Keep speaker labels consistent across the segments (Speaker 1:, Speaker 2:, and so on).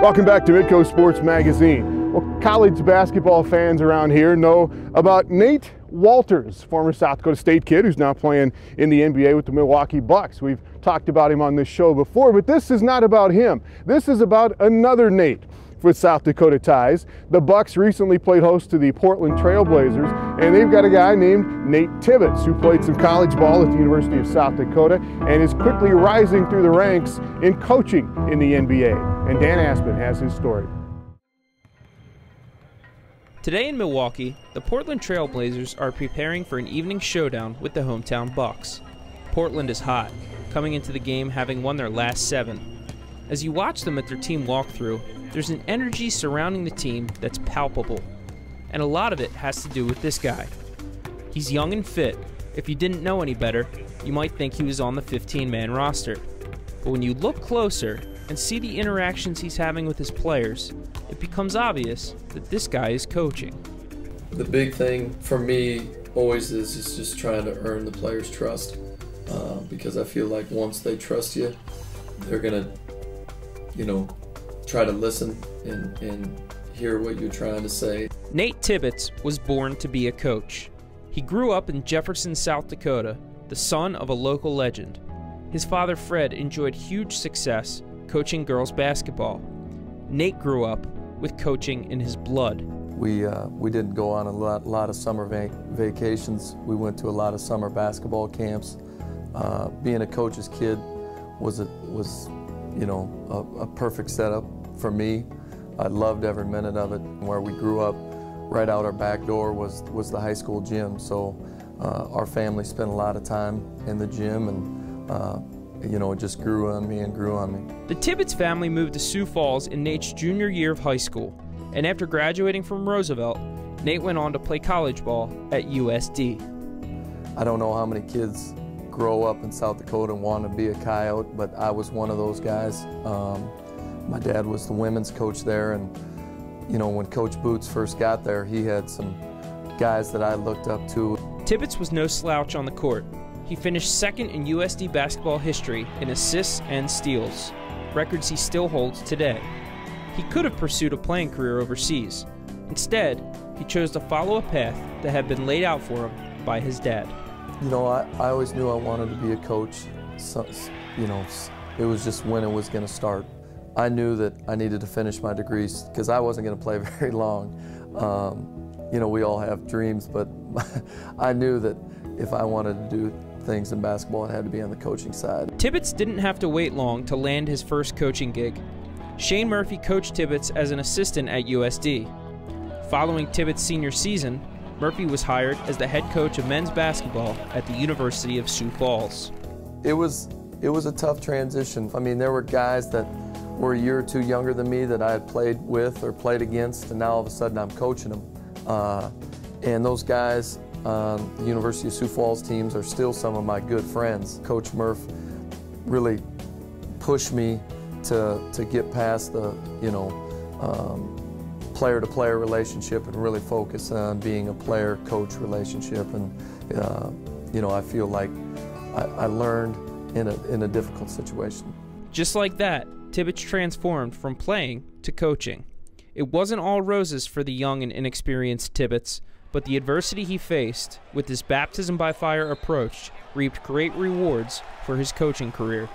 Speaker 1: Welcome back to Midco Sports Magazine. Well, college basketball fans around here know about Nate Walters, former South Dakota State kid who's now playing in the NBA with the Milwaukee Bucks. We've talked about him on this show before, but this is not about him. This is about another Nate with South Dakota ties. The Bucks recently played host to the Portland Trail Blazers, and they've got a guy named Nate Tibbetts who played some college ball at the University of South Dakota and is quickly rising through the ranks in coaching in the NBA. And Dan Aspen has his story.
Speaker 2: Today in Milwaukee, the Portland Trail Blazers are preparing for an evening showdown with the hometown Bucks. Portland is hot, coming into the game having won their last 7. As you watch them at their team walkthrough, there's an energy surrounding the team that's palpable. And a lot of it has to do with this guy. He's young and fit. If you didn't know any better, you might think he was on the 15-man roster. But when you look closer and see the interactions he's having with his players, it becomes obvious that this guy is coaching.
Speaker 3: The big thing for me always is just trying to earn the players' trust, because I feel like once they trust you, they're gonna, try to listen and hear what you're trying to say.
Speaker 2: Nate Tibbetts was born to be a coach. He grew up in Jefferson, South Dakota, the son of a local legend. His father, Fred, enjoyed huge success coaching girls basketball. Nate grew up with coaching in his blood.
Speaker 3: We didn't go on a lot of summer vacations. We went to a lot of summer basketball camps. Being a coach's kid was a perfect setup for me. I loved every minute of it. Where we grew up, right out our back door was the high school gym. So our family spent a lot of time in the gym, and it just grew on me and grew on me.
Speaker 2: The Tibbetts family moved to Sioux Falls in Nate's junior year of high school, and after graduating from Roosevelt, Nate went on to play college ball at USD.
Speaker 3: I don't know how many kids grow up in South Dakota and want to be a coyote, but I was one of those guys. My dad was the women's coach there, and when Coach Boots first got there, he had some guys that I looked up to.
Speaker 2: Tibbetts was no slouch on the court. He finished second in USD basketball history in assists and steals, records he still holds today. He could have pursued a playing career overseas. Instead, he chose to follow a path that had been laid out for him by his dad.
Speaker 3: I always knew I wanted to be a coach. So, it was just when it was going to start. I knew that I needed to finish my degrees because I wasn't going to play very long. We all have dreams, but I knew that if I wanted to do things in basketball, it had to be on the coaching side.
Speaker 2: Tibbetts didn't have to wait long to land his first coaching gig. Shane Murphy coached Tibbetts as an assistant at USD. Following Tibbetts' senior season, Murphy was hired as the head coach of men's basketball at the University of Sioux Falls.
Speaker 3: It was a tough transition. I mean, there were guys that were a year or two younger than me that I had played with or played against, and now all of a sudden I'm coaching them. And those guys on the University of Sioux Falls teams are still some of my good friends. Coach Murph really pushed me to get past the, player-to-player relationship and really focus on being a player-coach relationship. And, I feel like I learned in a difficult situation.
Speaker 2: Just like that, Tibbetts transformed from playing to coaching. It wasn't all roses for the young and inexperienced Tibbetts, but the adversity he faced with his baptism-by-fire approach reaped great rewards for his coaching career.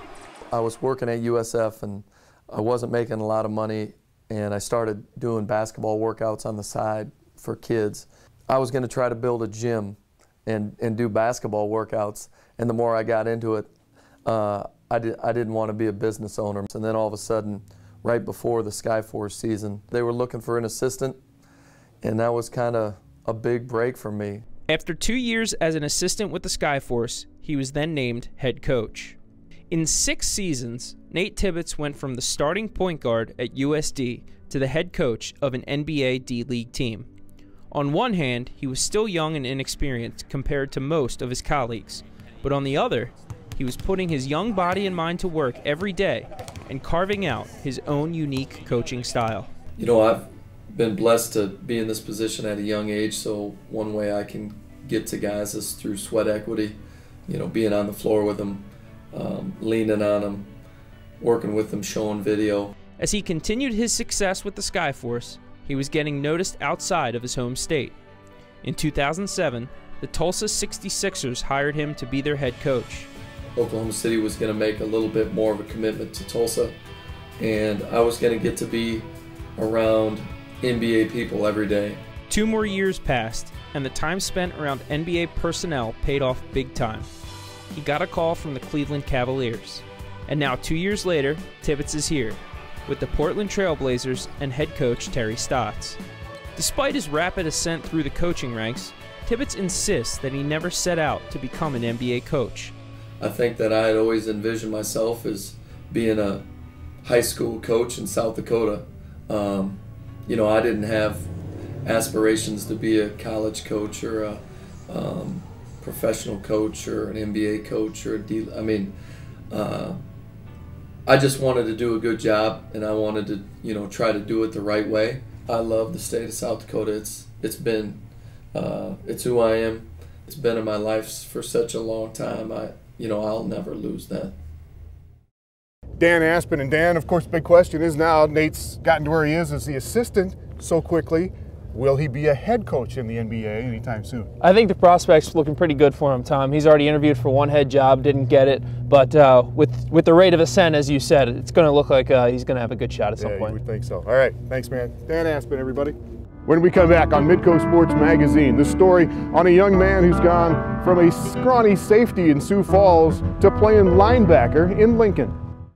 Speaker 3: I was working at USF and I wasn't making a lot of money, and I started doing basketball workouts on the side for kids. I was going to try to build a gym and do basketball workouts, and the more I got into it, I didn't want to be a business owner. And then all of a sudden, right before the Skyforce season, they were looking for an assistant, and that was kind of a big break for me.
Speaker 2: After 2 years as an assistant with the Skyforce, he was then named head coach. In 6 seasons, Nate Tibbetts went from the starting point guard at USD to the head coach of an NBA D-League team. On one hand, he was still young and inexperienced compared to most of his colleagues, but on the other, he was putting his young body and mind to work every day and carving out his own unique coaching style.
Speaker 3: I've been blessed to be in this position at a young age, so one way I can get to guys is through sweat equity, being on the floor with them, leaning on them, working with them, showing video.
Speaker 2: As he continued his success with the Skyforce, he was getting noticed outside of his home state. In 2007, the Tulsa 66ers hired him to be their head coach.
Speaker 3: Oklahoma City was going to make a little bit more of a commitment to Tulsa, and I was going to get to be around NBA people every day.
Speaker 2: 2 more years passed, and the time spent around NBA personnel paid off big time. He got a call from the Cleveland Cavaliers. And now 2 years later, Tibbetts is here, with the Portland Trail Blazers and head coach Terry Stotts. Despite his rapid ascent through the coaching ranks, Tibbetts insists that he never set out to become an NBA coach.
Speaker 3: I think that I had always envisioned myself as being a high school coach in South Dakota. You know, I didn't have aspirations to be a college coach or a professional coach or an NBA coach or I just wanted to do a good job, and I wanted to, you know, try to do it the right way. I love the state of South Dakota. It's who I am. It's been in my life for such a long time. I'll never lose that.
Speaker 1: Dan Aspen, and Dan, of course, the big question is now Nate's gotten to where he is as the assistant so quickly. Will he be a head coach in the NBA anytime soon?
Speaker 4: I think the prospect's looking pretty good for him, Tom. He's already interviewed for one head job, didn't get it, but with the rate of ascent, as you said, it's going to look like he's going to have a good shot at some point.
Speaker 1: Yeah, you would think so. All right, thanks, man. Dan Aspen, everybody. When we come back on Midco Sports Magazine, the story on a young man who's gone from a scrawny safety in Sioux Falls to playing linebacker in Lincoln.